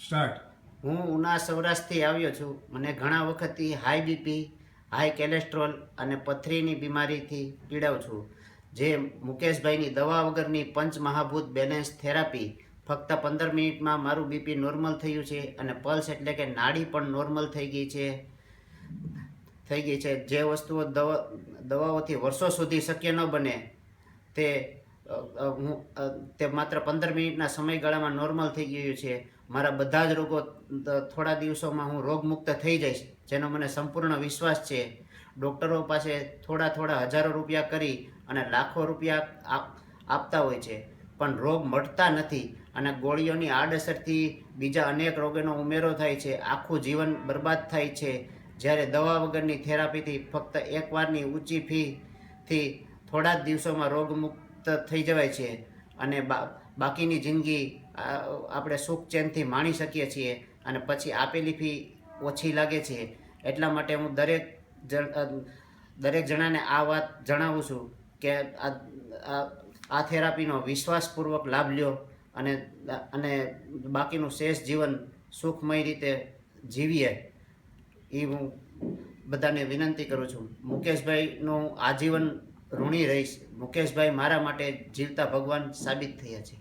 Start. હું ઉના સૌરાષ્ટ્રથી આવ્યો છું. મને ઘણા વખતથી હાઈ બીપી, હાઈ કોલેસ્ટ્રોલ અને પથરીની બીમારીથી પીડાઉં છું. જે મુકેશભાઈની દવા વગરની પંચમહાભૂત બેલેન્સ થેરાપી ફક્ત 15 મિનિટમાં મારું બીપી નોર્મલ થયું છે અને પલ્સ એટલે કે નાડી પણ નોર્મલ થઈ ગઈ છે. જે વસ્તુઓ દવાઓથી વર્ષો સુધી શક્ય ન બને તે માત્ર 15 મિનિટના સમયગાળામાં નોર્મલ થઈ ગયું છે. મારા બધા જ રોગો થોડા દિવસોમાં હું રોગમુક્ત થઈ જઈશ, જેનો મને સંપૂર્ણ વિશ્વાસ છે. ડૉક્ટરો પાસે થોડા હજારો રૂપિયા કરી અને લાખો રૂપિયા આપતા હોય છે, પણ રોગ મટતા નથી અને ગોળીઓની આડઅસરથી બીજા અનેક રોગોનો ઉમેરો થાય છે. આખું જીવન બરબાદ થાય છે. જ્યારે દવા વગરની થેરાપીથી ફક્ત એકવારની ઊંચી ફીથી થોડા જ દિવસોમાં રોગમુક્ત થઈ જવાય છે અને બાકીની જિંદગી આપણે સુખ ચેનથી માણી શકીએ છીએ અને પછી આપેલી ફી ઓછી લાગે છે. એટલા માટે હું દરેક જણાને આ વાત જણાવું છું કે આ થેરાપીનો વિશ્વાસપૂર્વક લાભ લ્યો અને બાકીનું શેષ જીવન સુખમય રીતે જીવીએ, એ હું બધાને વિનંતી કરું છું. મુકેશભાઈનું આજીવન ઋણી રહીશ. મુકેશભાઈ મારા માટે જીવતા ભગવાન સાબિત થયા છે.